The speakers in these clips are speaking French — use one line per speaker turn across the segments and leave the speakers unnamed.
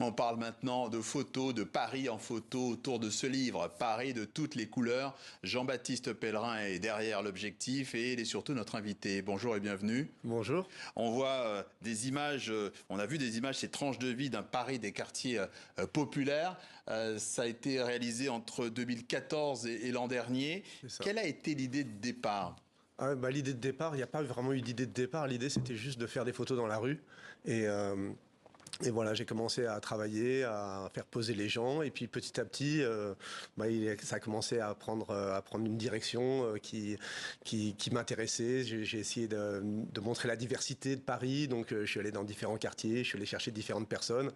On parle maintenant de photos, de Paris en photo autour de ce livre, Paris de toutes les couleurs. Jean-Baptiste Pellerin est derrière l'objectif et il est surtout notre invité. Bonjour et bienvenue.
Bonjour.
On voit des images, on a vu des images, ces tranches de vie d'un Paris des quartiers populaires. Ça a été réalisé entre 2014 et l'an dernier. Quelle a été l'idée de départ ?
L'idée de départ, il n'y a pas vraiment eu d'idée de départ. L'idée, c'était juste de faire des photos dans la rue. Et voilà, j'ai commencé à travailler, à faire poser les gens. Et puis petit à petit, ça a commencé à prendre une direction qui m'intéressait. J'ai essayé de montrer la diversité de Paris. Donc je suis allé dans différents quartiers, je suis allé chercher différentes personnes.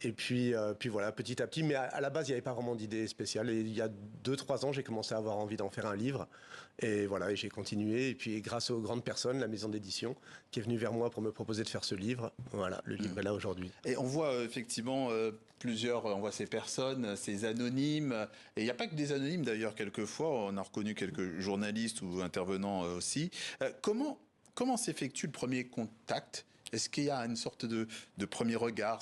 Et puis voilà, petit à petit. Mais à la base, il n'y avait pas vraiment d'idée spéciale. Et il y a 2-3 ans, j'ai commencé à avoir envie d'en faire un livre. Et voilà, et j'ai continué. Et puis grâce aux grandes personnes, la maison d'édition, qui est venue vers moi pour me proposer de faire ce livre. Voilà, le livre est là aujourd'hui.
Et on voit effectivement on voit ces personnes, ces anonymes. Et il n'y a pas que des anonymes d'ailleurs, quelquefois. On a reconnu quelques journalistes ou intervenants aussi. Comment s'effectue le premier contact ? Est-ce qu'il y a une sorte de premier regard,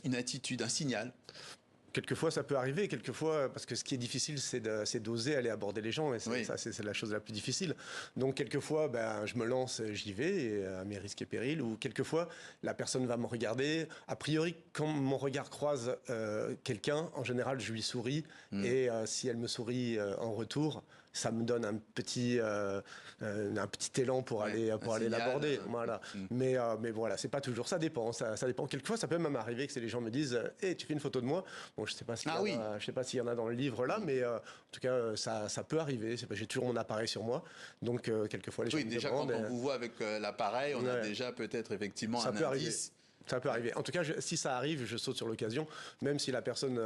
une attitude, un signal ?
Quelquefois, ça peut arriver. Quelquefois, parce que ce qui est difficile, c'est d'oser aller aborder les gens. Et c'est la chose la plus difficile. Donc, quelquefois, je me lance, j'y vais, à mes risques et périls. Ou quelquefois, la personne va me regarder. A priori, quand mon regard croise quelqu'un, en général, je lui souris. Et si elle me sourit en retour, ça me donne un petit élan pour aller l'aborder. Voilà. Mais voilà, c'est pas toujours. Ça dépend. Ça dépend. Quelquefois, ça peut même arriver que les gens me disent hey, tu fais une photo de moi. Bon, je sais pas s'il y en a dans le livre là, mais en tout cas, ça peut arriver. J'ai toujours mon appareil sur moi. Donc, quelquefois, les gens me
déjà,
demandent,
quand on vous voit avec l'appareil, on a déjà peut-être effectivement un indice.
Ça peut arriver. En tout cas, si ça arrive, je saute sur l'occasion, même si la personne,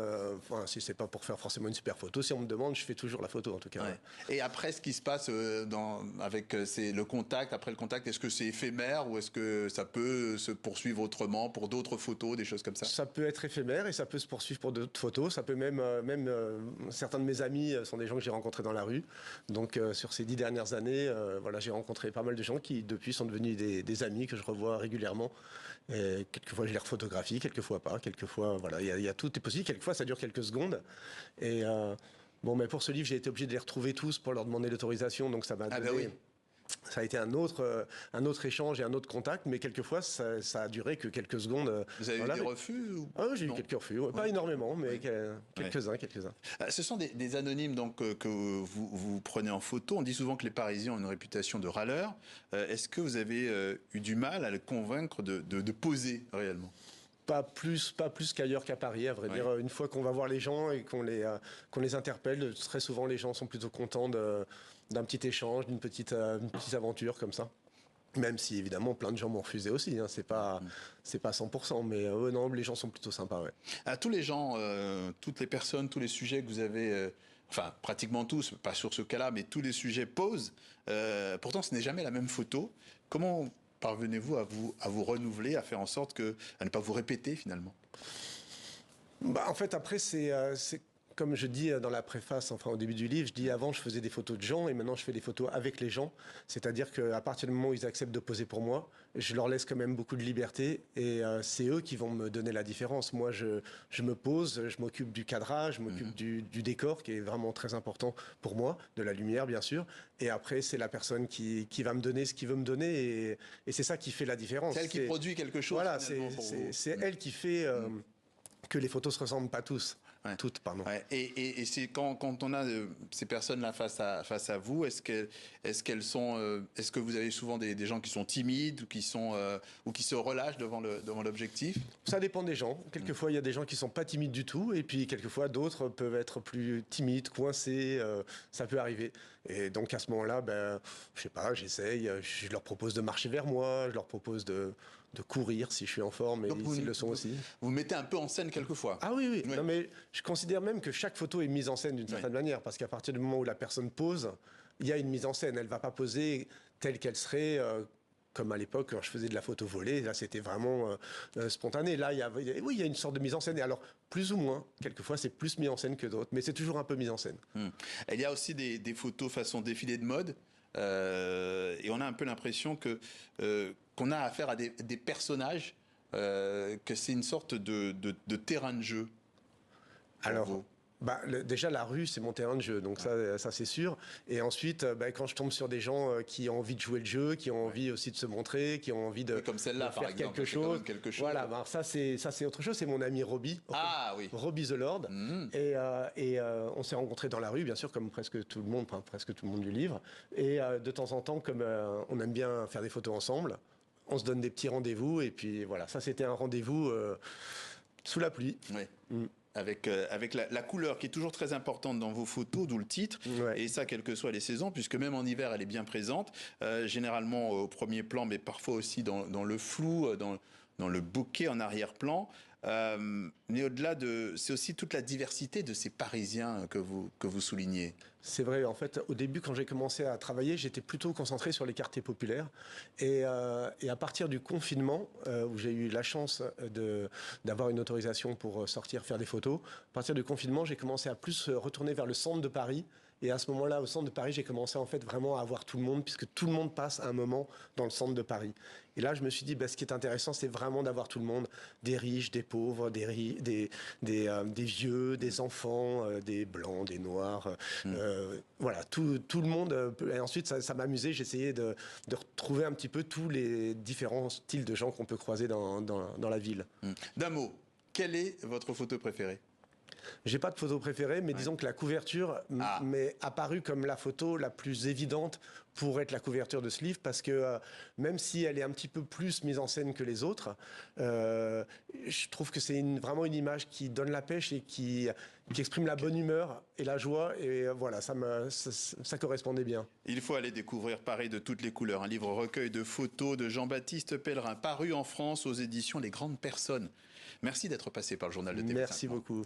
si c'est pas pour faire forcément une super photo, si on me demande, je fais toujours la photo en tout cas.
Ouais. Et après, ce qui se passe avec le contact, après le contact, est-ce que c'est éphémère ou est-ce que ça peut se poursuivre autrement pour d'autres photos, des choses comme ça ?
Ça peut être éphémère et ça peut se poursuivre pour d'autres photos. Ça peut même certains de mes amis sont des gens que j'ai rencontrés dans la rue. Donc sur ces 10 dernières années, j'ai rencontré pas mal de gens qui depuis sont devenus des amis que je revois régulièrement. Et quelquefois, je les refotographie, quelquefois pas. Quelquefois, il y a tout est possible. Quelquefois, ça dure quelques secondes. Et mais pour ce livre, j'ai été obligé de les retrouver tous pour leur demander l'autorisation. Donc, ça m'a donné... Ça a été un autre échange et un autre contact, mais quelquefois, ça a duré que quelques secondes.
Vous avez eu des refus
j'ai eu quelques refus. Pas énormément, mais quelques-uns.
Ce sont des anonymes donc, que vous prenez en photo. On dit souvent que les Parisiens ont une réputation de râleurs. Est-ce que vous avez eu du mal à les convaincre de poser réellement ?
Pas plus qu'ailleurs qu'à Paris, à vrai dire. Une fois qu'on va voir les gens et qu'on les interpelle, très souvent les gens sont plutôt contents d'un petit échange, d'une petite aventure comme ça. Même si évidemment plein de gens m'ont refusé aussi, hein. C'est pas 100%, mais non, les gens sont plutôt sympas. Ouais.
À tous les gens, toutes les personnes, tous les sujets que vous avez, enfin pratiquement tous, pas sur ce cas-là, mais tous les sujets posent. Pourtant, ce n'est jamais la même photo. Comment parvenez-vous à vous renouveler, à faire en sorte à ne pas vous répéter finalement ?
En fait, après, c'est comme je dis dans la préface, enfin au début du livre, je dis avant je faisais des photos de gens et maintenant je fais des photos avec les gens. C'est-à-dire qu'à partir du moment où ils acceptent de poser pour moi, je leur laisse quand même beaucoup de liberté et c'est eux qui vont me donner la différence. Moi, je me pose, je m'occupe du cadrage, je m'occupe du décor qui est vraiment très important pour moi, de la lumière bien sûr. Et après, c'est la personne qui va me donner ce qu'il veut me donner et c'est ça qui fait la différence.
C'est elle qui produit quelque chose.
Voilà, c'est elle qui fait que les photos se ressemblent pas tous.
Ouais.
Toutes, pardon.
Ouais. Et c'est quand on a ces personnes-là face à vous, est-ce que vous avez souvent des gens qui sont timides ou qui se relâchent devant l'objectif ?
Ça dépend des gens. Quelquefois, il y a des gens qui sont pas timides du tout, et puis quelquefois d'autres peuvent être plus timides, coincés. Ça peut arriver. Et donc à ce moment-là, je sais pas, j'essaye. Je leur propose de marcher vers moi. Je leur propose de courir si je suis en forme et s'ils le sont aussi.
Vous mettez un peu en scène quelquefois.
Ah oui. Non, mais je considère même que chaque photo est mise en scène d'une certaine manière, parce qu'à partir du moment où la personne pose, il y a une mise en scène. Elle va pas poser telle qu'elle serait, comme à l'époque quand je faisais de la photo volée. Là, c'était vraiment spontané. Là, il y a une sorte de mise en scène. Et alors, plus ou moins, quelquefois, c'est plus mis en scène que d'autres, mais c'est toujours un peu mis en scène.
Il y a aussi des photos façon défilé de mode. Et on a un peu l'impression qu'on a affaire à des personnages que c'est une sorte de terrain de jeu pour
Alors,
vous?
déjà, la rue, c'est mon terrain de jeu, donc ça c'est sûr. Et ensuite, quand je tombe sur des gens qui ont envie de jouer le jeu, qui ont envie aussi de se montrer, qui ont envie de,
Oui, comme celle-là,
de
par
faire
exemple,
quelque
c'est quand
chose.
même quelque chose.
Voilà, ça c'est autre chose. C'est mon ami Robbie.
Ah oui.
Robbie the Lord.
Mhm.
Et on s'est rencontrés dans la rue, bien sûr, comme presque tout le monde, enfin, presque tout le monde du livre. Et de temps en temps, comme on aime bien faire des photos ensemble, on se donne des petits rendez-vous. Et puis voilà, ça c'était un rendez-vous sous la pluie.
Oui.
Mm.
Avec la couleur qui est toujours très importante dans vos photos, d'où le titre.
Ouais.
Et ça, quelles que soient les saisons, puisque même en hiver, elle est bien présente. Généralement au premier plan, mais parfois aussi dans le flou, dans le bokeh en arrière-plan. Mais au-delà c'est aussi toute la diversité de ces Parisiens que vous soulignez.
C'est vrai, en fait, au début, quand j'ai commencé à travailler, j'étais plutôt concentré sur les quartiers populaires. Et à partir du confinement, où j'ai eu la chance d'avoir une autorisation pour sortir faire des photos, à partir du confinement, j'ai commencé à plus retourner vers le centre de Paris. Et à ce moment-là, au centre de Paris, j'ai commencé en fait vraiment à voir tout le monde, puisque tout le monde passe un moment dans le centre de Paris. Et là, je me suis dit, ce qui est intéressant, c'est vraiment d'avoir tout le monde, des riches, des pauvres, des vieux, des enfants, des blancs, des noirs. Voilà, tout le monde. Et ensuite, ça m'amusait, j'essayais de retrouver un petit peu tous les différents styles de gens qu'on peut croiser dans la ville.
D'un mot, quelle est votre photo préférée?
J'ai pas de photo préférée, mais disons que la couverture m'est apparue comme la photo la plus évidente pour être la couverture de ce livre, parce que même si elle est un petit peu plus mise en scène que les autres, je trouve que c'est vraiment une image qui donne la pêche et qui exprime la bonne humeur et la joie, et voilà, ça correspondait bien.
Il faut aller découvrir Paris de toutes les couleurs, un livre recueil de photos de Jean-Baptiste Pellerin, paru en France aux éditions Les Grandes Personnes. Merci d'être passé par le journal de TV5
Merci
Monde.
beaucoup.